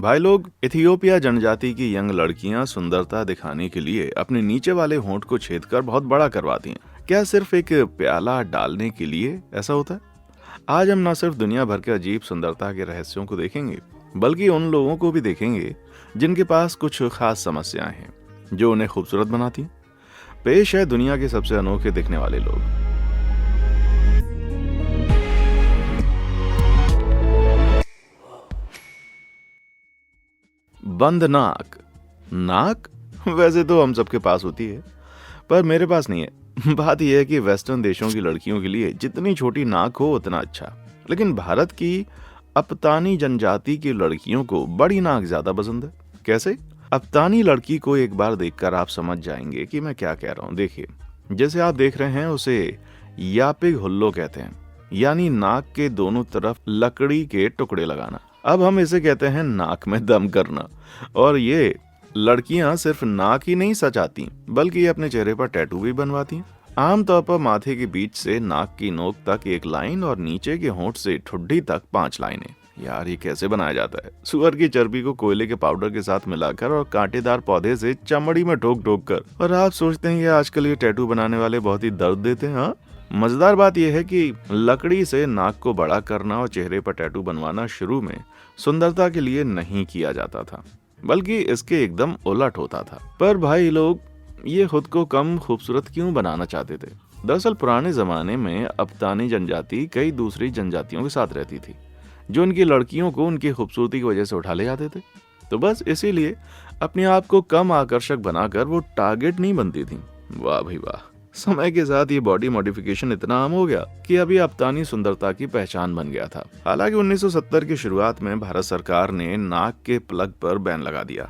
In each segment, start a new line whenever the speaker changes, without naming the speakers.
भाई लोग, इथियोपिया जनजाति की यंग लड़कियां सुंदरता दिखाने के लिए अपने नीचे वाले होंठ को छेद कर बहुत बड़ा करवाती हैं। क्या सिर्फ एक प्याला डालने के लिए ऐसा होता है? आज हम न सिर्फ दुनिया भर के अजीब सुंदरता के रहस्यों को देखेंगे, बल्कि उन लोगों को भी देखेंगे जिनके पास कुछ खास समस्याएं हैं जो उन्हें खूबसूरत बनाती हैं। पेश है दुनिया के सबसे अनोखे दिखने वाले लोग। बंद नाक। नाक वैसे तो हम सबके पास होती है, पर मेरे पास नहीं है। बात यह है कि वेस्टर्न देशों की लड़कियों के लिए जितनी छोटी नाक हो उतना अच्छा, लेकिन भारत की अपतानी जनजाति की लड़कियों को बड़ी नाक ज्यादा पसंद है। कैसे? अपतानी लड़की को एक बार देखकर आप समझ जाएंगे कि मैं क्या कह रहा हूँ। देखिए, जैसे आप देख रहे हैं उसे यापिग हुल्लो कहते हैं, यानी नाक के दोनों तरफ लकड़ी के टुकड़े लगाना। अब हम इसे कहते हैं नाक में दम करना। और ये लड़कियां सिर्फ नाक ही नहीं सजाती, बल्कि ये अपने चेहरे पर टैटू भी बनवाती हैं। आमतौर पर माथे के बीच से नाक की नोक तक एक लाइन और नीचे के होंठ से ठुड्डी तक 5 लाइनें। यार, ये कैसे बनाया जाता है? सुअर की चर्बी को कोयले के पाउडर के साथ मिलाकर और कांटेदार पौधे से चमड़ी में ठोक ठोक कर। और आप सोचते हैं कि आजकल ये टैटू बनाने वाले बहुत ही दर्द देते हैं। हाँ, मजेदार बात यह है कि लकड़ी से नाक को बड़ा करना और चेहरे पर टैटू बनवाना शुरू में सुंदरता के लिए नहीं किया जाता था, बल्कि इसके एकदम उलट होता था। पर भाई लोग, ये खुद को कम खूबसूरत क्यों बनाना चाहते थे? दरअसल पुराने जमाने में अपतानी जनजाति कई दूसरी जनजातियों के साथ रहती थी, जो उनकी लड़कियों को उनकी खूबसूरती की वजह से उठा ले जाते थे। तो बस इसीलिए अपने आप को कम आकर्षक बनाकर वो टारगेट नहीं बनती थी। वाह भाई वाह! समय के साथ ये बॉडी मॉडिफिकेशन इतना आम हो गया कि अभी अपतानी सुंदरता की पहचान बन गया था। हालांकि 1970 की शुरुआत में भारत सरकार ने नाक के प्लग पर बैन लगा दिया,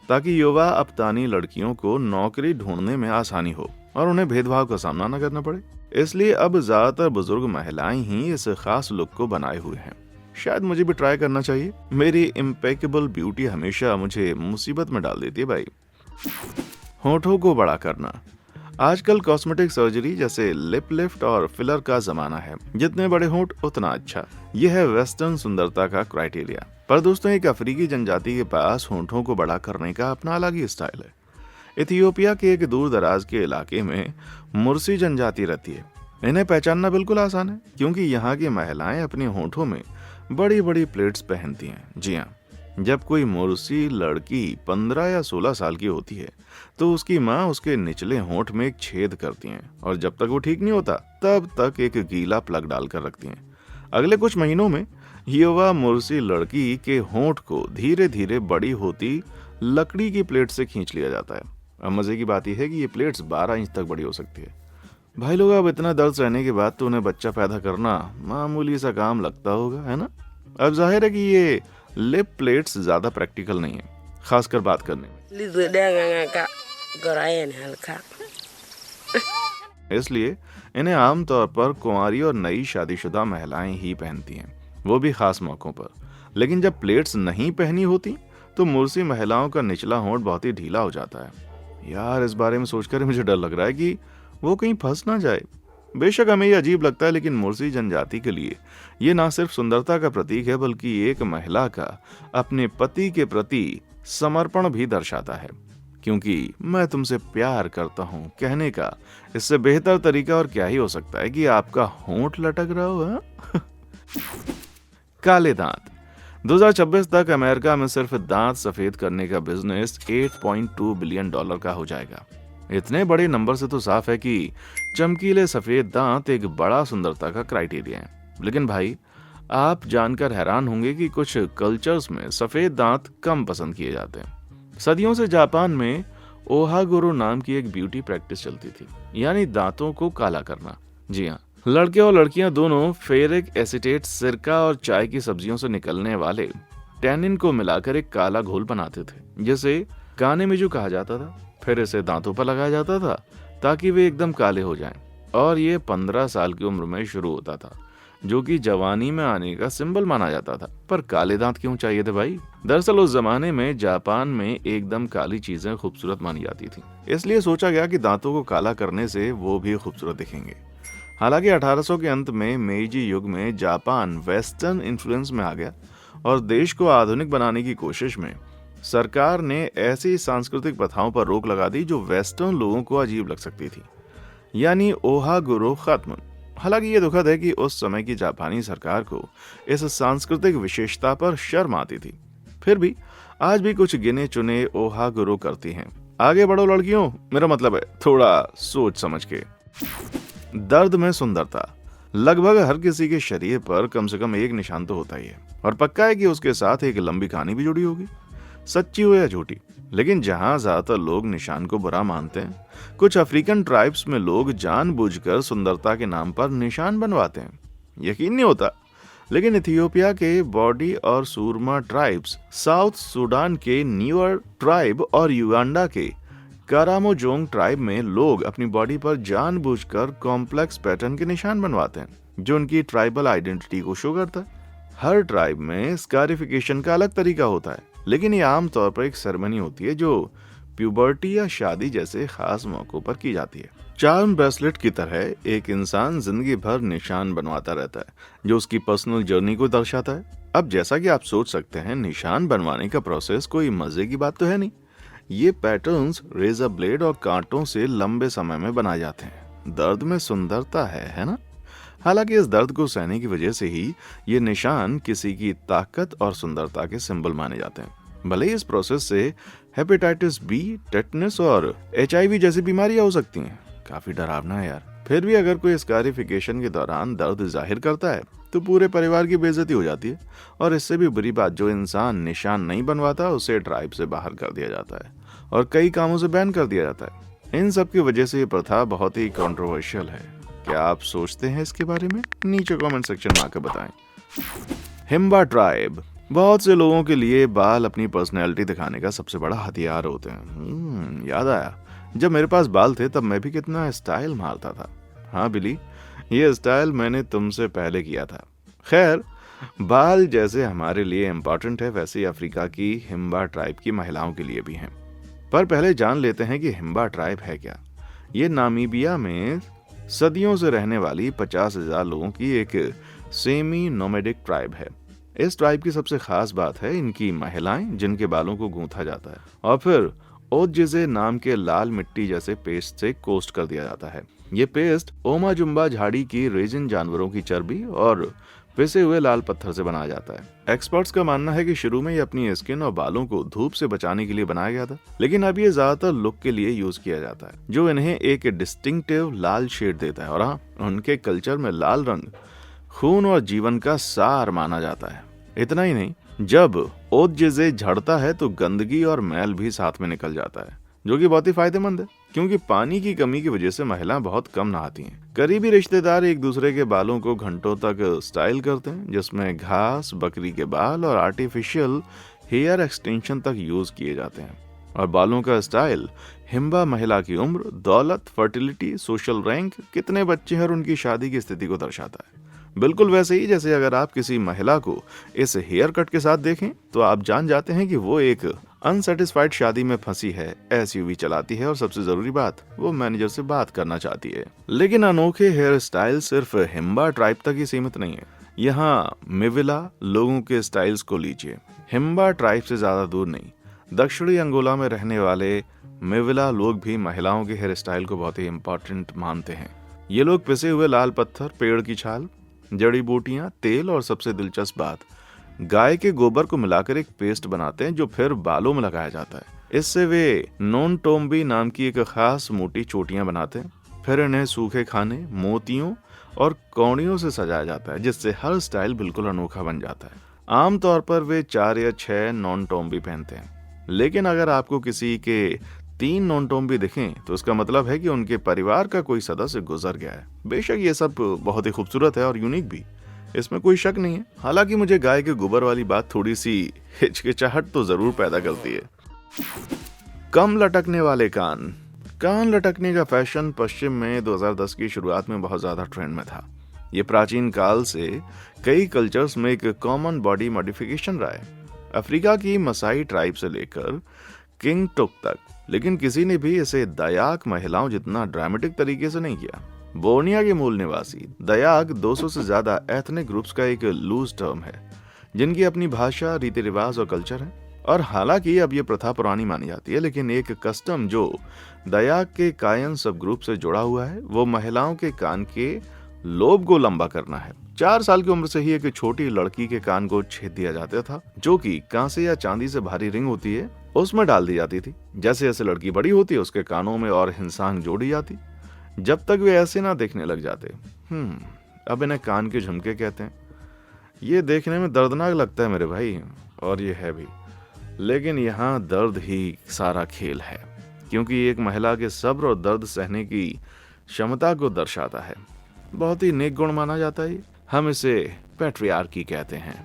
ताकि युवा अपतानी लड़कियों को नौकरी ढूंढने में आसानी हो और उन्हें भेदभाव का सामना न करना पड़े। इसलिए अब ज्यादातर बुजुर्ग महिलाएं ही इस खास लुक को बनाए हुए हैं। शायद मुझे भी ट्राई करना चाहिए। मेरी इम्पेकेबल ब्यूटी हमेशा मुझे मुसीबत में डाल देती है भाई। होठों को बड़ा करना। आजकल कॉस्मेटिक सर्जरी जैसे लिप लिफ्ट और फिलर का जमाना है। जितने बड़े होंठ उतना अच्छा। यह है वेस्टर्न सुंदरता का क्राइटेरिया। पर दोस्तों, एक अफ्रीकी जनजाति के पास होठों को बड़ा करने का अपना अलग ही स्टाइल है। इथियोपिया के एक दूर दराज के इलाके में मुर्सी जनजाति रहती है। इन्हें पहचानना बिल्कुल आसान है, क्योंकि यहाँ की महिलाएं अपने होठों में बड़ी बड़ी प्लेट्स पहनती हैं। जी हाँ, जब कोई मुर्सी लड़की 15 या 16 साल की होती है तो उसकी माँ उसके निचले होंठ में एक छेद करती हैं, और जब तक वो ठीक नहीं होता तब तक एक गीला प्लग डालकर रखती हैं। अगले कुछ महीनों में युवा मुर्सी लड़की के होंठ को धीरे धीरे बड़ी होती लकड़ी की प्लेट से खींच लिया जाता है। अब मजे की बात यह है कि ये प्लेट्स 12 इंच तक बड़ी हो सकती है। भाई लोग, अब इतना दर्द सहने के बाद तो उन्हें बच्चा पैदा करना मामूली सा काम लगता होगा, है ना? अब जाहिर है कि ये लिप प्लेट्स ज्यादा प्रैक्टिकल नहीं है, खासकर बात करने में। इसलिए इन्हें आमतौर पर कुंवारी और नई शादीशुदा महिलाएं ही पहनती हैं, वो भी खास मौकों पर। लेकिन जब प्लेट्स नहीं पहनी होती तो मुर्सी महिलाओं का निचला होंठ बहुत ही ढीला हो जाता है। यार, इस बारे में सोचकर मुझे डर लग रहा है कि वो कहीं फंस ना जाए। बेशक हमें ये अजीब लगता है, लेकिन मुर्सी जनजाति के लिए ये ना सिर्फ सुंदरता का प्रतीक है, बल्कि एक महिला का अपने पति के प्रति समर्पण भी दर्शाता है। क्योंकि मैं तुमसे प्यार करता हूँ कहने का इससे बेहतर तरीका और क्या ही हो सकता है कि आपका होंठ लटक रहा हो। हाँ? काले दांत। 2026 तक अमेरिका में सिर्फ दांत सफेद करने का बिजनेस $8.2 बिलियन का हो जाएगा। इतने बड़े नंबर से तो साफ है कि चमकीले सफेद दांत एक बड़ा सुंदरता का क्राइटेरिया है। लेकिन भाई, आप जानकर हैरान होंगे कि कुछ कल्चर्स में सफेद दांत कम पसंद किए जाते हैं। सदियों से जापान में ओहागुरो नाम की एक ब्यूटी प्रैक्टिस चलती थी, यानी दांतों को काला करना। जी हाँ, लड़के और लड़कियां दोनों फेरिक एसिटेट, सिरका और चाय की सब्जियों से निकलने वाले टैनिन को मिलाकर एक काला घोल बनाते थे, जिसे काने मिजू कहा जाता था। फिर इसे दांतों पर लगाया जाता था ताकि वे एकदम काले हो जाएं। और ये 15 साल की उम्र में शुरू होता था, जो कि जवानी में आने का सिंबल माना जाता था। पर काले दांत क्यों चाहिए थे भाई? दरअसल उस जमाने में जापान में एकदम काली चीजें खूबसूरत मानी जाती थी, इसलिए सोचा गया कि दांतों को काला करने से वो भी खूबसूरत दिखेंगे। हालांकि 1800 के अंत में मेइजी युग में जापान वेस्टर्न इन्फ्लुएंस में आ गया और देश को आधुनिक बनाने की कोशिश में सरकार ने ऐसी सांस्कृतिक प्रथाओं पर रोक लगा दी जो वेस्टर्न लोगों को अजीब लग सकती थी, यानी ओहा गुरो खत्म। हालांकि ये दुखद है कि उस समय की जापानी सरकार को इस सांस्कृतिक विशेषता पर शर्म आती थी। फिर भी आज भी कुछ गिने चुने ओहा गुरो करती हैं। आगे बढ़ो लड़कियों, मेरा मतलब है थोड़ा सोच समझ के। दर्द में सुंदरता। लगभग हर किसी के शरीर पर कम से कम एक निशान तो होता ही है, और पक्का है कि उसके साथ एक लंबी कहानी भी जुड़ी होगी, सच्ची हो या झूठी। लेकिन जहां ज्यादातर लोग निशान को बुरा मानते हैं, कुछ अफ्रीकन ट्राइब्स में लोग जानबूझकर सुंदरता के नाम पर निशान बनवाते हैं। यकीन नहीं होता, लेकिन इथियोपिया के बॉडी और सूरमा ट्राइब्स, साउथ सूडान के न्यूअर ट्राइब और युगांडा के कारामोजोंग ट्राइब में लोग अपनी बॉडी पर जानबूझकर कॉम्प्लेक्स पैटर्न के निशान बनवाते हैं, जो उनकी ट्राइबल आइडेंटिटी को शो करता है। हर ट्राइब में स्कारिफिकेशन का अलग तरीका होता है, लेकिन ये आमतौर पर एक सेरेमनी होती है जो प्यूबर्टी या शादी जैसे खास मौकों पर की जाती है। चार्म ब्रेसलेट की तरह एक इंसान जिंदगी भर निशान बनवाता रहता है, जो उसकी पर्सनल जर्नी को दर्शाता है। अब जैसा कि आप सोच सकते हैं, निशान बनवाने का प्रोसेस कोई मजे की बात तो है नहीं। ये पैटर्न्स रेजर ब्लेड और कांटों से लंबे समय में बनाए जाते हैं। दर्द में सुंदरता है ना? हालांकि इस दर्द को सहने की वजह से ही ये निशान किसी की ताकत और सुंदरता के सिंबल माने जाते हैं। भले ही इस प्रोसेस से हेपेटाइटिस बी, टेटनस और HIV जैसी बीमारियां हो सकती हैं। काफी डरावना है यार। फिर भी अगर कोई स्कारिफिकेशन के दौरान दर्द जाहिर करता है तो पूरे परिवार की बेइज्जती हो जाती है, और इससे भी बुरी बात, जो इंसान निशान नहीं बनवाता उसे ट्राइब से बाहर कर दिया जाता है और कई कामों से बैन कर दिया जाता है। इन सब की वजह से ये प्रथा बहुत ही कंट्रोवर्शियल है। क्या आप सोचते हैं इसके बारे में? नीचे कमेंट सेक्शन में आकर बताएं। Himba tribe. बहुत से लोगों के लिए बाल अपनी पर्सनैलिटी दिखाने का सबसे बड़ा हथियार होते हैं। याद आया, जब मेरे पास बाल थे तब मैं भी कितना स्टाइल मारता था। हाँ बिली, ये स्टाइल मैंने तुमसे पहले किया था। खैर, बाल जैसे हमारे लिए इम्पोर्टेंट है, वैसे ही अफ्रीका की हिम्बा ट्राइब की महिलाओं के लिए भी हैं। पर पहले जान लेते हैं कि हिम्बा ट्राइब है क्या। ये नामीबिया में सदियों से रहने वाली 50,000 लोगों की एक सेमी नोमैडिक ट्राइब है। इस ट्राइब की सबसे खास बात है इनकी महिलाएं, जिनके बालों को गूंथा जाता है और फिर ओजिजे नाम के लाल मिट्टी जैसे पेस्ट से कोस्ट कर दिया जाता है। ये पेस्ट ओमा जुम्बा झाड़ी की रेजिन जानवरों की चर्बी और पिसे हुए लाल पत्थर से बनाया जाता है। एक्सपर्ट्स का मानना है कि शुरू में ये अपनी स्किन और बालों को धूप से बचाने के लिए बनाया गया था, लेकिन अब ये ज्यादातर लुक के लिए यूज किया जाता है, जो इन्हें एक डिस्टिंक्टिव लाल शेड देता है। और हाँ, उनके कल्चर में लाल रंग खून और जीवन का सार माना जाता है। इतना ही नहीं, जब ओजिजे झड़ता है तो गंदगी और मैल भी साथ में निकल जाता है, जो कि बहुत ही फायदेमंद है, क्योंकि पानी की कमी की वजह से महिलाएं बहुत कम नहाती हैं। करीबी रिश्तेदार एक दूसरे के बालों को घंटों तक स्टाइल करते हैं, जिसमें घास, बकरी के बाल और आर्टिफिशियल हेयर एक्सटेंशन तक यूज किए जाते हैं। और बालों का स्टाइल हिम्बा महिला की उम्र, दौलत, फर्टिलिटी, सोशल रैंक, कितने बच्चे हैं और उनकी शादी की स्थिति को दर्शाता है। बिल्कुल वैसे ही जैसे अगर आप किसी महिला को इस हेयर कट के साथ देखें तो आप जान जाते हैं कि वो एक अनसेटिस्फाइड शादी में फंसी है, SUV चलाती है और सबसे जरूरी बात, वो मैनेजर से बात करना चाहती है। लेकिन अनोखे हेयर स्टाइल सिर्फ हिम्बा ट्राइब तक ही सीमित नहीं है। यहाँ मिविला लोगों के स्टाइल्स को लीजिए। हिम्बा ट्राइब से ज्यादा दूर नहीं, दक्षिणी अंगोला में रहने वाले मिविला लोग भी महिलाओं के हेयर स्टाइल को बहुत ही इम्पोर्टेंट मानते हैं। ये लोग पिसे हुए लाल पत्थर, पेड़ की छाल, जड़ी बूटियां, तेल और सबसे दिलचस्प बात, गाय के गोबर को मिलाकर एक पेस्ट बनाते हैं जो फिर बालों में लगाया जाता है। इससे वे नॉन टोम्बी नाम की एक खास मोटी चोटियां बनाते हैं। फिर इन्हें सूखे खाने, मोतियों और कौड़ियों से सजाया जाता है, जिससे हर स्टाइल बिल्कुल अनोखा बन जाता है। आमतौर पर वे 4 या 6 नॉन टोम्बी पहनते हैं, लेकिन अगर आपको किसी के 3 नॉन टोम्बी दिखें तो इसका मतलब है कि उनके परिवार का कोई सदस्य गुजर गया है। बेशक ये सब बहुत ही खूबसूरत है और यूनिक भी, इसमें कोई शक नहीं है। हालांकि मुझे गाय के गोबर वाली बात थोड़ी सी हिचकिचाहट तो जरूर पैदा करती है। कम लटकने वाले कान। कान लटकने का फैशन पश्चिम में 2010 की शुरुआत में बहुत ज्यादा ट्रेंड में था। ये प्राचीन काल से कई कल्चर्स में एक कॉमन बॉडी मॉडिफिकेशन रहा है, अफ्रीका की मसाई ट्राइब से लेकर किंग टुक तक। लेकिन किसी ने भी इसे दयाक महिलाओं जितना ड्रामेटिक तरीके से नहीं किया। बोर्निया के मूल निवासी दयाक 200 से ज्यादा एथनिक ग्रुप्स का एक लूज टर्म है, जिनकी अपनी भाषा, रीति रिवाज और कल्चर है। और हालांकि अब ये प्रथा पुरानी मानी जाती है, लेकिन एक कस्टम जो दयाक के कायन सब ग्रुप से जुड़ा हुआ है वो महिलाओं के कान के लोब को लंबा करना है। 4 साल की उम्र से ही एक छोटी लड़की के कान को छेद दिया जाता था, जो कि कांसे या चांदी से भारी रिंग होती है उसमें डाल दी जाती थी। जैसे जैसे लड़की बड़ी होती है उसके कानों में और हिंसांग जोड़ी जाती, जब तक वे ऐसे ना देखने लग जाते। अब इन्हें कान के झुमके कहते हैं। ये देखने में दर्दनाक लगता है मेरे भाई, और ये है भी, लेकिन यहाँ दर्द ही सारा खेल है, क्योंकि एक महिला के सब्र और दर्द सहने की क्षमता को दर्शाता है। बहुत ही नेक गुण माना जाता है। हम इसे पैट्रियार्की कहते हैं।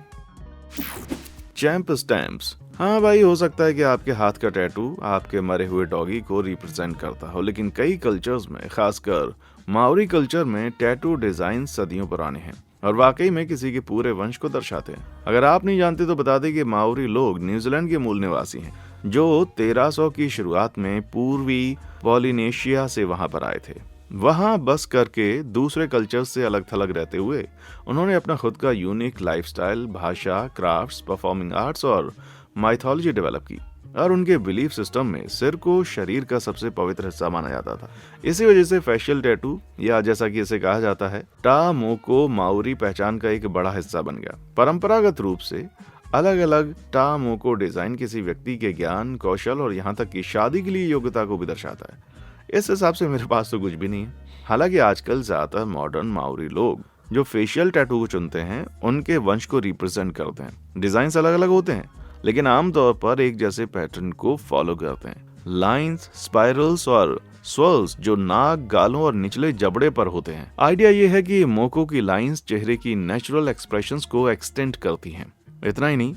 Champ stamps. हाँ भाई, हो सकता है कि आपके हाथ का टैटू आपके मरे हुए डॉगी को रिप्रेजेंट करता हो, लेकिन कई कल्चर्स में, खासकर माओरी कल्चर में, टैटू डिजाइन सदियों पुराने हैं और वाकई में किसी के पूरे वंश को दर्शाते हैं। अगर आप नहीं जानते तो बता दें कि माओरी लोग न्यूजीलैंड के मूल निवासी हैं, जो 1300 की शुरुआत में पूर्वी पॉलिनेशिया से वहां पर आए थे। वहां बस करके दूसरे कल्चर से अलग थलग रहते हुए उन्होंने अपना खुद का यूनिक लाइफस्टाइल, भाषा, क्राफ्ट्स, परफॉर्मिंग आर्ट्स और माइथोलॉजी डेवलप की। और उनके बिलीफ सिस्टम में सिर को शरीर का सबसे पवित्र हिस्सा माना जाता था। इसी वजह से फेशियल टैटू, या जैसा कि इसे कहा जाता है टा मोको, माओरी पहचान का एक बड़ा हिस्सा बन गया। परंपरागत रूप से अलग अलग टा मोको डिजाइन किसी व्यक्ति के ज्ञान, कौशल और यहाँ तक कि शादी के लिए योग्यता को भी दर्शाता है। इस हिसाब से मेरे पास तो कुछ भी नहीं है। हालांकि आजकल ज्यादातर मॉडर्न माओरी लोग जो फेशियल टैटू को चुनते हैं उनके वंश को रिप्रेजेंट करते हैं। डिजाइन अलग अलग होते हैं, लेकिन आमतौर पर एक जैसे पैटर्न को फॉलो करते हैं। लाइंस, स्पाइरल्स और स्वर्ल्स जो नाक, गालों और निचले जबड़े पर होते हैं। आइडिया ये है कि मोको की लाइंस चेहरे की नेचुरल एक्सप्रेशंस को एक्सटेंड करती हैं। इतना ही नहीं,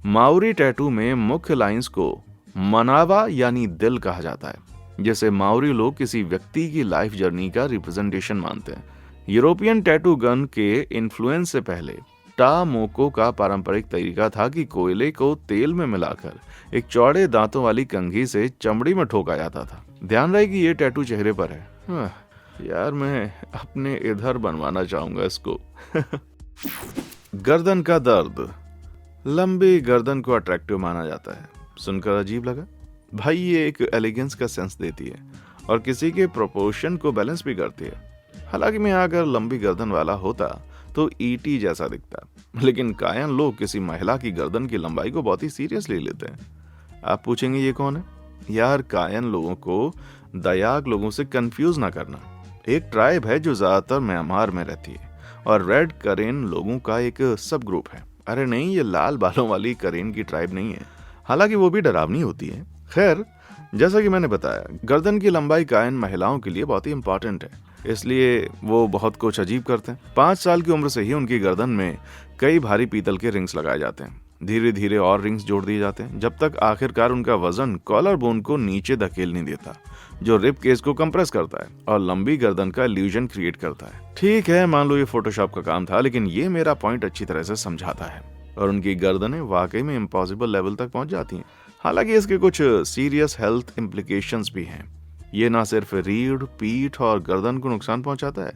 माओरी टैटू में मुख्य लाइंस को मनावा यानी दिल कहा जाता है, जैसे माओरी लोग किसी व्यक्ति की लाइफ जर्नी का रिप्रेजेंटेशन मानते हैं। यूरोपियन टैटू गन के इन्फ्लुएंस से पहले टा मोको का पारंपरिक तरीका था कि कोयले को तेल में मिलाकर एक चौड़े दांतों वाली कंघी से चमड़ी में ठोका जाता था। ध्यान रहे कि ये टैटू चेहरे पर है। यार, मैं अपने इधर बनवाना चाहूंगा इसको। गर्दन का दर्द। लंबी गर्दन को अट्रैक्टिव माना जाता है। सुनकर अजीब लगा? भाई, ये एक एलिगेंस का सेंस देती है और किसी के प्रोपोर्शन को बैलेंस भी करती है। हालांकि मैं अगर लंबी गर्दन वाला होता तो ईटी जैसा दिखता, लेकिन कायन लोग किसी महिला की गर्दन की लंबाई को बहुत ही सीरियसली लेते हैं। आप पूछेंगे ये कौन है? यार, कायन लोगों को दयाक लोगों से कंफ्यूज ना करना। एक ट्राइब है जो ज्यादातर म्यांमार में रहती है और रेड करेन लोगों का एक सब ग्रुप है। अरे नहीं, ये लाल बालों वाली करेन की ट्राइब नहीं है, हालांकि वो भी डरावनी होती है। खैर, जैसा कि मैंने बताया, गर्दन की लंबाई कायन महिलाओं के लिए बहुत ही इंपॉर्टेंट है, इसलिए वो बहुत कुछ अजीब करते हैं। 5 साल की उम्र से ही उनकी गर्दन में कई भारी पीतल के रिंग्स लगाए जाते हैं। धीरे धीरे और रिंग्स जोड़ दिए जाते हैं, जब तक आखिरकार उनका वजन कॉलर बोन को नीचे धकेल नहीं देता, जो रिब केस को कंप्रेस करता है और लंबी गर्दन का इल्यूजन क्रिएट करता है। ठीक है, मान लो ये फोटोशॉप का काम था, लेकिन ये मेरा पॉइंट अच्छी तरह से समझाता है और उनकी गर्दनें वाकई में इम्पॉसिबल लेवल तक पहुंच जाती हैं। हालांकि इसके कुछ सीरियस हेल्थ इम्प्लीकेशंस भी हैं। ये ना सिर्फ रीढ़, पीठ और गर्दन को नुकसान पहुंचाता है,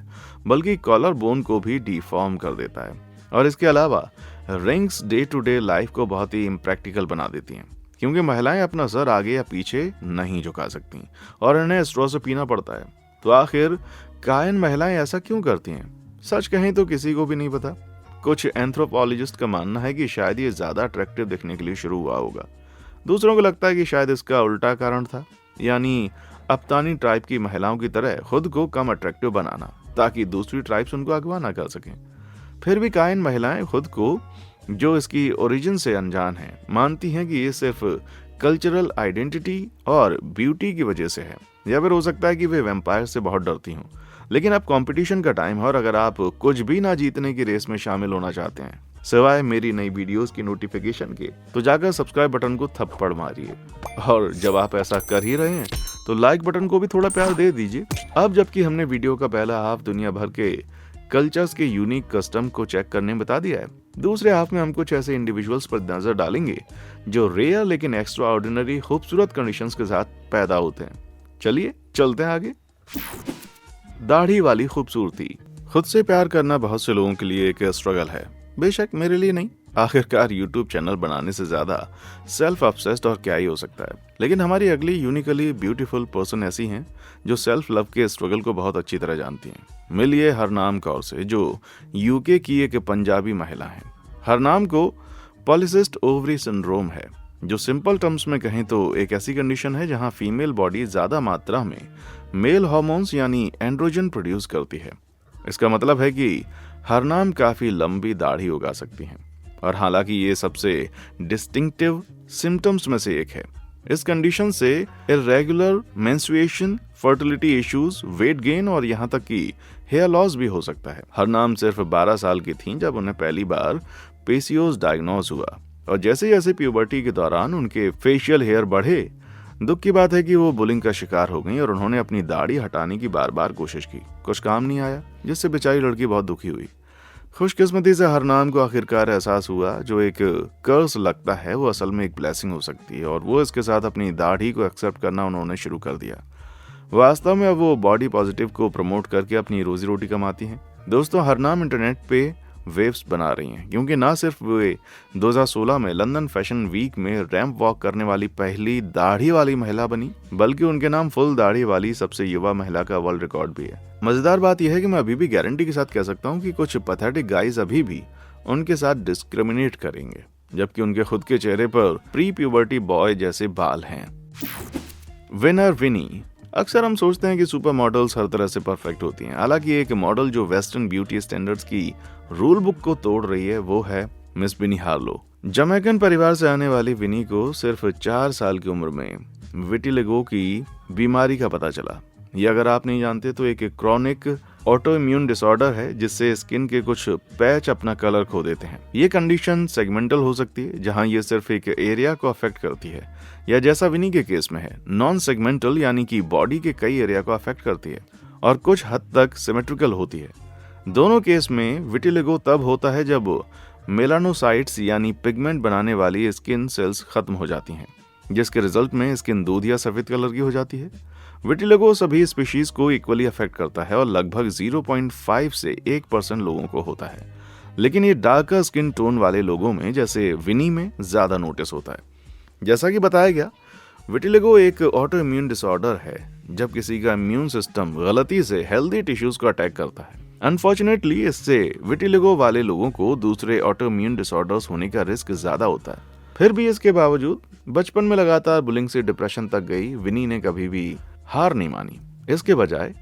बल्कि कॉलर बोन को भी डिफॉर्म कर देता है। और इसके अलावा रिंग्स डे टू डे लाइफ को बहुत ही इम्प्रैक्टिकल बना देती हैं, क्योंकि महिलाएं अपना सर आगे या पीछे नहीं झुका सकती और इन्हें स्ट्रॉ से पीना पड़ता है। तो आखिर कायन महिलाएं ऐसा क्यों करती हैं? सच कहें तो किसी को भी नहीं पता। कुछ एंथ्रोपोलॉजिस्ट का मानना है कि शायद ये ज्यादा अट्रैक्टिव दिखने के लिए शुरू हुआ होगा। दूसरों को लगता है कि शायद इसका उल्टा कारण था, यानी अफ्तानी ट्राइब की महिलाओं की तरह खुद को कम अट्रैक्टिव बनाना, ताकि दूसरी ट्राइब्स उनको अगवा ना कर सकें। फिर भी कायन महिलाएं खुद को, जो इसकी ओरिजिन से अनजान हैं, मानती हैं कि ये सिर्फ कल्चरल आइडेंटिटी और ब्यूटी की वजह से है, या फिर हो सकता है कि वे वैम्पायर से बहुत डरती हों। लेकिन अब कंपटीशन का टाइम है और अगर आप कुछ भी ना जीतने की रेस में शामिल होना चाहते हैं सिवाय मेरी नई वीडियोस की नोटिफिकेशन के, तो जाकर सब्सक्राइब बटन को थप्पड़ मारिए। और जब आप ऐसा कर ही रहे हैं तो लाइक बटन को भी थोड़ा प्यार दे दीजिए। अब जबकि हमने वीडियो का पहला हाफ दुनिया भर के कल्चर्स के यूनिक कस्टम को चेक करने में बता दिया है, दूसरे हाफ में हम कुछ ऐसे इंडिविजुअल्स पर नजर डालेंगे जो रेयर लेकिन एक्स्ट्रा ऑर्डिनरी खूबसूरत कंडीशंस के साथ पैदा होते हैं। चलिए चलते हैं आगे। दाढ़ी वाली खूबसूरती। खुद से प्यार करना बहुत से लोगों के लिए एक स्ट्रगल है। बेशक मेरे लिए नहीं, आखिरकार यूट्यूब चैनल बनाने से ज्यादा सेल्फ ऑब्सेस्ड और क्या ही हो सकता है। लेकिन हमारी अगली यूनिकली ब्यूटीफुल पर्सन ऐसी हैं जो सेल्फ लव के स्ट्रगल को बहुत अच्छी तरह जानती हैं। मिलिए हरनाम कौर से, जो यूके की एक पंजाबी महिला है। हरनाम को पॉलिसिस्ट ओवरी सिंड्रोम है, जो सिंपल टर्म्स में कहें तो एक ऐसी कंडीशन है जहां फीमेल बॉडी ज्यादा मात्रा में मेल हार्मोन्स यानी एंड्रोजन प्रोड्यूस करती है। इसका मतलब है कि हरनाम काफी लंबी दाढ़ी उगा सकती हैं, और हालांकि ये सबसे डिस्टिंक्टिव सिम्टम्स में से एक है। इस कंडीशन से irregular menstruation, fertility issues, weight gain और यहाँ तक कि हेयर लॉस भी हो सकता है। हरनाम सिर्फ 12 साल की थीं जब उन्हें पहली बार पीसीओएस डायग्नोज हुआ, और जैसे जैसे प्यूबर्टी के दौरान उनके फेशियल हेयर बढ़े, दुख की बात है कि वो बुलिंग का शिकार हो गई और उन्होंने अपनी दाढ़ी हटाने की बार बार कोशिश की, कुछ काम नहीं आया, जिससे बेचारी लड़की बहुत दुखी हुई। खुशकिस्मती से हरनाम को आखिरकार एहसास हुआ जो एक कर्स लगता है वो असल में एक ब्लेसिंग हो सकती है, और वो इसके साथ अपनी दाढ़ी को एक्सेप्ट करना उन्होंने शुरू कर दिया। वास्तव में अब वो बॉडी पॉजिटिव को प्रमोट करके अपनी रोजी रोटी कमाती हैं। दोस्तों, हरनाम इंटरनेट पे वेव्स बना रही हैं, क्योंकि ना सिर्फ वे 2016 में लंदन फैशन वीक में रैंप वॉक करने वाली पहली दाढ़ी वाली महिला बनी, बल्कि उनके नाम फुल दाढ़ी वाली सबसे युवा महिला का वर्ल्ड रिकॉर्ड भी है। मजेदार बात यह है कि मैं अभी भी गारंटी के साथ कह सकता हूँ कि कुछ पैथेटिक गाइज अभी भी उनके साथ डिस्क्रिमिनेट करेंगे, जबकि उनके खुद के चेहरे पर प्री प्यूबर्टी बॉय जैसे बाल हैं। विनर विनी। अक्सर हम सोचते हैं कि सुपर मॉडल्स हर तरह से परफेक्ट होती हैं। हालांकि एक मॉडल जो वेस्टर्न ब्यूटी स्टैंडर्ड्स की रूल बुक को तोड़ रही है वो है मिस विनी हार्लो। जमैकन परिवार से आने वाली विनी को सिर्फ 4 साल की उम्र में विटिलिगो की बीमारी का पता चला। ये अगर आप नहीं जानते तो एक क्रॉनिक ऑटो इम्यून डिसऑर्डर है जिससे स्किन के कुछ पैच अपना कलर खो देते हैं। ये कंडीशन सेगमेंटल हो सकती है, जहां ये सिर्फ एक एरिया को अफेक्ट करती है, या जैसा विनी के केस में है नॉन सेगमेंटल, यानी कि बॉडी के कई एरिया को अफेक्ट करती है और कुछ हद तक सिमेट्रिकल होती है। दोनों केस में विटिलिगो तब होता है जब मेलानोसाइट्स यानी पिगमेंट बनाने वाली स्किन सेल्स खत्म हो जाती हैं, जिसके रिजल्ट में स्किन दूध या सफेद कलर की हो जाती है। विटिलिगो सभी स्पीशीज को इक्वली अफेक्ट करता है और लगभग 0.5 से 1% लोगों को होता है, लेकिन ये डार्कर स्किन टोन वाले लोगों में जैसे विनी में ज्यादा नोटिस होता है। जैसा कि बताया गया, विटिलिगो एक ऑटो इम्यून डिसऑर्डर है जब किसी का इम्यून सिस्टम गलती से हेल्दी टिश्यूज को अटैक करता है। अनफॉर्चुनेटली इससे विटिलिगो वाले लोगों को दूसरे ऑटो इम्यून डिसऑर्डर्स होने का रिस्क ज्यादा होता है। फिर भी इसके बावजूद बचपन में लगातार बुलिंग से डिप्रेशन तक गई विनी ने कभी भी हार नहीं मानी। इसके बजाय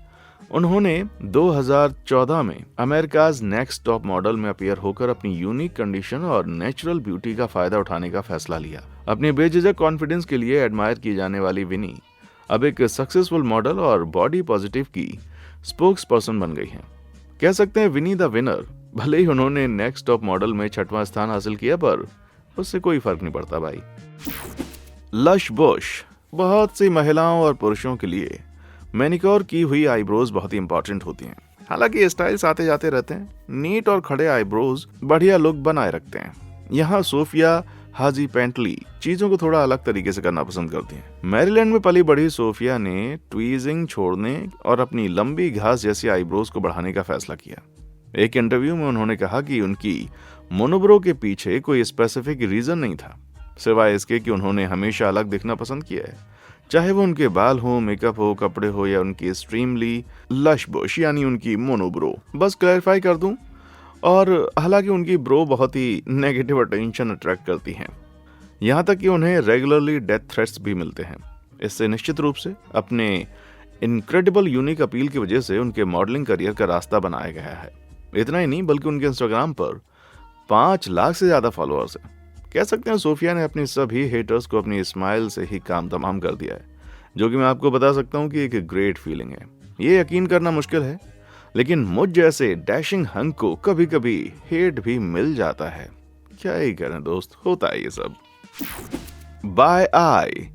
उन्होंने 2014 में अमेरिकाज नेक्स्ट टॉप मॉडल में अपीयर होकर अपनी यूनिक कंडीशन और नेचुरल ब्यूटी का फायदा उठाने का फैसला लिया। अपने बेझिझक कॉन्फिडेंस के लिए एडमायर की जाने वाली विनी अब एक सक्सेसफुल मॉडल और बॉडी पॉजिटिव की स्पोक्स पर्सन बन गई हैं। कह सकते हैं विनी द विनर। भले ही उन्होंने नेक्स्ट टॉप मॉडल में 6वां स्थान हासिल किया, पर उससे कोई फर्क नहीं पड़ता भाई। Lush Bush. बहुत सी महिलाओं और पुरुषों के लिए मैनिक्योर की हुई आईब्रोज बहुत ही इंपॉर्टेंट होती हैं। हालांकि स्टाइल्स आते जाते रहते हैं, नीट और खड़े आईब्रोज बढ़िया लुक बनाए रखते हैं। यहाँ सोफिया हाजी पेंटली चीजों को थोड़ा अलग तरीके से करना पसंद करती हैं। मैरीलैंड में पली बड़ी सोफिया ने ट्वीजिंग छोड़ने और अपनी लंबी घास जैसी आईब्रोज को बढ़ाने का फैसला किया। एक इंटरव्यू में उन्होंने कहा कि उनकी मोनोब्रो के पीछे कोई स्पेसिफिक रीजन नहीं था, सिवाय इसके कि उन्होंने हमेशा अलग दिखना पसंद किया है, चाहे वो उनके बाल हो, मेकअप हो, कपड़े हो या उनकी एक्सट्रीमली लश बुश यानी उनकी मोनोब्रो। बस क्लैरिफाई कर दूं, और हालांकि उनकी ब्रो बहुत ही नेगेटिव अटेंशन अट्रैक्ट करती हैं, यहाँ तक कि उन्हें रेगुलरली डेथ थ्रेट्स भी मिलते हैं। इससे निश्चित रूप से अपने इनक्रेडिबल यूनिक अपील की वजह से उनके मॉडलिंग करियर का रास्ता बनाया गया है। इतना ही नहीं, बल्कि उनके इंस्टाग्राम पर 5 लाख से ज्यादा फॉलोअर्स हैं। कह सकते हैं सोफिया ने अपने सभी हेटर्स को अपनी स्माइल से ही काम तमाम कर दिया है, जो कि मैं आपको बता सकता हूँ कि एक ग्रेट फीलिंग है। ये यकीन करना मुश्किल है, लेकिन मुझ जैसे डैशिंग हंक को कभी कभी हेट भी मिल जाता है। क्या ही करें दोस्त, होता है ये सब। बाय आई।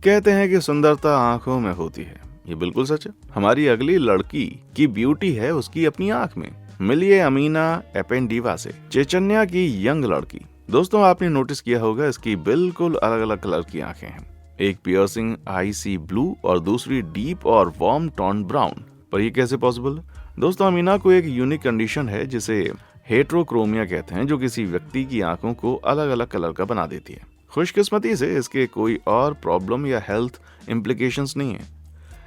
कहते हैं कि सुंदरता आंखों में होती है, ये बिल्कुल सच है। हमारी अगली लड़की की ब्यूटी है उसकी अपनी आंख में। मिलिए अमीना एपेंडिवा से, चेचन्या की यंग लड़की। दोस्तों, आपने नोटिस किया होगा इसकी बिल्कुल अलग अलग कलर की आंखें हैं। एक पियर्सिंग आईसी ब्लू और दूसरी डीप और वार्म टोन ब्राउन। पर ये कैसे पॉसिबल है? दोस्तों, अमीना को एक यूनिक कंडीशन है जिसे हेट्रोक्रोमिया कहते हैं, जो किसी व्यक्ति की आंखों को अलग अलग कलर का बना देती है। खुशकिस्मती से इसके कोई और प्रॉब्लम या हेल्थ इम्प्लीकेशंस नहीं है।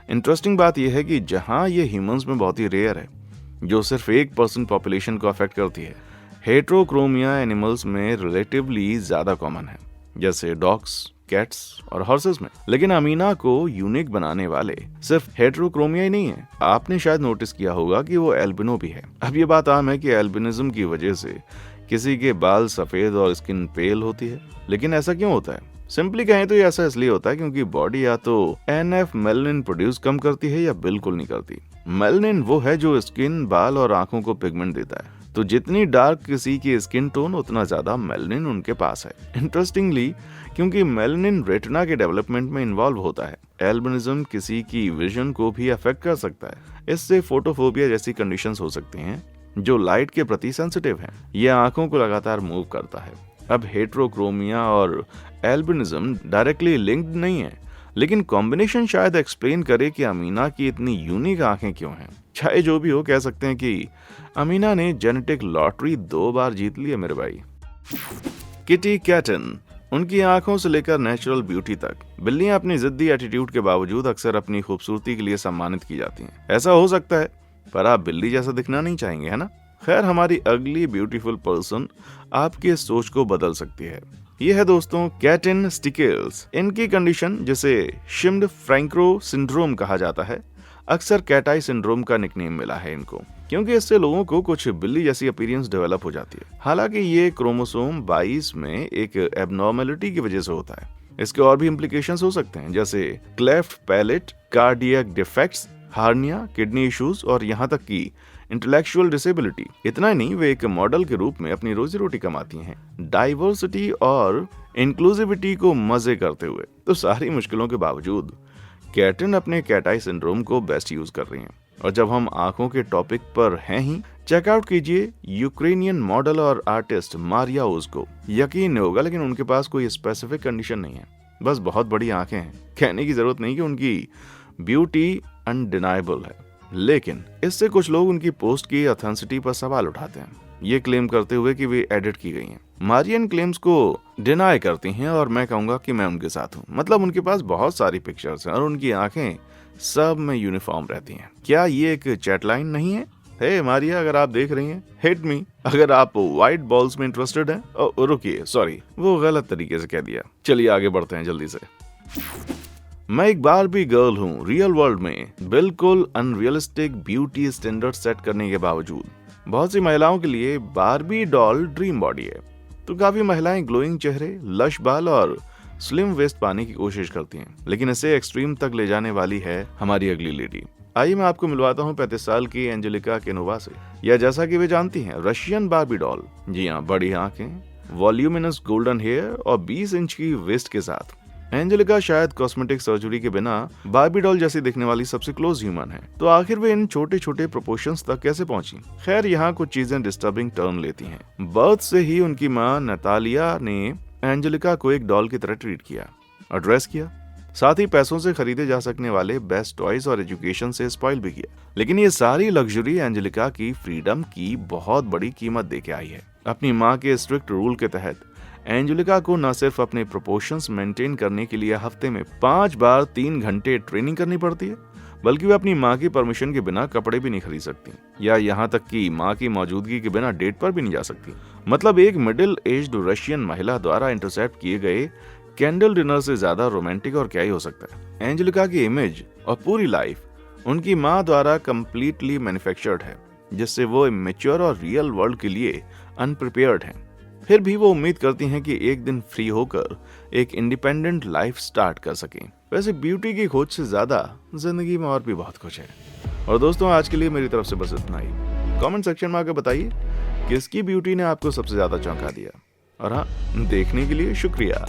इंटरेस्टिंग बात यह है कि जहां ये ह्यूमंस में बहुत ही रेयर है, जो सिर्फ 1% पॉपुलेशन को अफेक्ट करती है, हेट्रोक्रोमिया एनिमल्स में रिलेटिवली ज्यादा कॉमन है, जैसे डॉग्स, कैट्स और हॉर्सेस में। लेकिन अमीना को यूनिक बनाने वाले सिर्फ हेट्रोक्रोमिया ही नहीं है। आपने शायद नोटिस किया होगा कि वो एल्बिनो भी है। अब ये बात आम है कि एल्बिनिज्म की वजह से किसी के बाल सफेद और स्किन पेल होती है, लेकिन ऐसा क्यों होता है? सिंपली कहें तो ये ऐसा इसलिए होता है क्योंकि बॉडी या तो एनएफ मेलनिन प्रोड्यूस कम करती है या बिल्कुल नहीं करती। मेलनिन वो है जो स्किन, बाल और आंखों को पिगमेंट देता है। तो जितनी डार्क किसी की स्किन टोन, उतना ज्यादा मेलनिन उनके पास है। इंटरेस्टिंगली, क्योंकि मेलनिन रेटिना के डेवलपमेंट में इन्वॉल्व होता है, एल्बिनिज्म किसी की विजन को भी अफेक्ट कर सकता है। इससे फोटोफोबिया जैसी कंडीशंस हो सकती हैं, जो लाइट के प्रति सेंसिटिव हैं। यह आंखों को लगातार मूव करता है। अब हेट्रोक्रोमिया और एल्बिनिज्म डायरेक्टली लिंक्ड नहीं है, लेकिन कॉम्बिनेशन शायद एक्सप्लेन करे कि अमीना की इतनी यूनिक आंखें क्यों हैं। चाहे जो भी हो, कह सकते हैं कि अमीना ने जेनेटिक लॉटरी 2 बार जीत ली है मेरे भाई। किटी कैटन, उनकी आंखों से लेकर नेचुरल ब्यूटी तक, बिल्लियां अपनी जिद्दी एटीट्यूड के बावजूद अक्सर अपनी खूबसूरती के लिए सम्मानित की जाती हैं। ऐसा हो सकता है, पर आप बिल्ली जैसा दिखना नहीं चाहेंगे, है ना? खैर, हमारी अगली ब्यूटीफुल पर्सन आपकी सोच को बदल सकती है। ये है दोस्तों कैटिन स्टिकेल्स। इनकी कंडीशन, जिसे शिम्ड फ्रैंक्रो सिंड्रोम कहा जाता है, अक्सर कैटाई सिंड्रोम का निकनेम मिला है इनको, क्योंकि इससे लोगों को कुछ बिल्ली जैसी अपीयरेंस डेवलप हो जाती है। हालांकि ये क्रोमोसोम 22 में एक एबनॉर्मेलिटी की वजह से होता है। इसके और भी इम्प्लीकेशंस हो सकते हैं, जैसे cleft palate, cardiac defects, hernia, kidney issues और यहाँ तक कि इंटेलेक्चुअल डिसेबिलिटी। इतना ही नहीं, वे एक मॉडल के रूप में अपनी रोजी रोटी कमाती हैं, डाइवर्सिटी और इंक्लूसिविटी को मजे करते हुए। तो सारी मुश्किलों के बावजूद कैटिन अपने कैटाई सिंड्रोम को बेस्ट यूज कर रही हैं। और जब हम आंखों के टॉपिक पर हैं ही, चेकआउट कीजिए यूक्रेनियन मॉडल और आर्टिस्ट मारिया ओज को। यकीन नहीं होगा, लेकिन उनके पास कोई स्पेसिफिक कंडीशन नहीं है, बस बहुत बड़ी आंखें हैं। कहने की जरूरत नहीं कि उनकी ब्यूटी अनडिनाइबल है, लेकिन इससे कुछ लोग उनकी पोस्ट की ऑथेंटिसिटी पर सवाल उठाते हैं, ये क्लेम करते हुए कि वे एडिट की गई हैं। मारियन क्लेम्स को डिनाई करती हैं और मैं कहूंगा कि मैं उनके साथ हूं। मतलब उनके पास बहुत सारी पिक्चर्स हैं और उनकी आंखें सब में यूनिफॉर्म रहती हैं। क्या ये एक चैटलाइन नहीं है? हे मारिया, अगर आप देख रही हैं, हिट मी। अगर आप व्हाइट बॉल्स में इंटरेस्टेड हैं, रुकिए, सॉरी, वो गलत तरीके से कह दिया। चलिए आगे बढ़ते हैं जल्दी से। मैं एक बारबी गर्ल हूँ। रियल वर्ल्ड में बिल्कुल अनरियलिस्टिक ब्यूटी स्टैंडर्ड सेट करने के बावजूद बहुत सी महिलाओं के लिए बारबी डॉल ड्रीम बॉडी है। तो काफी महिलाएं ग्लोइंग चेहरे, लश बाल और स्लिम वेस्ट पाने की कोशिश करती हैं, लेकिन इसे एक्सट्रीम तक ले जाने वाली है हमारी अगली लेडी। आइए मैं आपको मिलवाता हूँ 35 साल की एंजेलिका केनोवा से, या जैसा कि वे जानती हैं, रशियन बारबी डॉल। जी हाँ, बड़ी आंखें, वॉल्यूमिनस गोल्डन हेयर और 20 इंच की वेस्ट के साथ एंजेलिका शायद कॉस्मेटिक सर्जरी के बिना बारबी डॉल जैसी दिखने वाली सबसे क्लोज ह्यूमन है। तो आखिर वे इन छोटे छोटे प्रोपोर्शंस तक कैसे पहुंची? खैर, यहाँ कुछ चीजें डिस्टर्बिंग टर्न लेती हैं। बर्थ से ही उनकी माँ नतालिया ने एंजेलिका को एक डॉल की तरह ट्रीट किया और ड्रेस किया, साथ ही पैसों से खरीदे जा सकने वाले बेस्ट टॉयज और एजुकेशन से स्पॉइल भी किया। लेकिन ये सारी लग्जरी एंजेलिका की फ्रीडम की बहुत बड़ी कीमत दे के आई है। अपनी माँ के स्ट्रिक्ट रूल के तहत एंजेलिका को न सिर्फ अपने प्रोपोर्शंस मेंटेन करने के लिए हफ्ते में 5 बार 3 घंटे ट्रेनिंग करनी पड़ती है, बल्कि वे अपनी माँ की परमिशन के बिना कपड़े भी नहीं खरीद सकती, या यहाँ तक कि माँ की मौजूदगी के बिना डेट पर भी नहीं जा सकती। मतलब एक मिडिल एज्ड रशियन महिला द्वारा इंटरसेप्ट किए गए कैंडल डिनर से ज्यादा रोमांटिक और क्या ही हो सकता है। एंजेलिका की इमेज और पूरी लाइफ उनकी माँ द्वारा कंप्लीटली मैन्युफैक्चर्ड है, जिससे वो मैच्योर और रियल वर्ल्ड के लिए अनप्रिपेयर्ड हैं। फिर भी वो उम्मीद करती हैं कि एक दिन फ्री होकर एक इंडिपेंडेंट लाइफ स्टार्ट कर सकें। वैसे ब्यूटी की खोज से ज्यादा जिंदगी में और भी बहुत कुछ है। और दोस्तों, आज के लिए मेरी तरफ से बस इतना ही। कमेंट सेक्शन में आकर बताइए किसकी ब्यूटी ने आपको सबसे ज्यादा चौंका दिया। और हाँ, देखने के लिए शुक्रिया।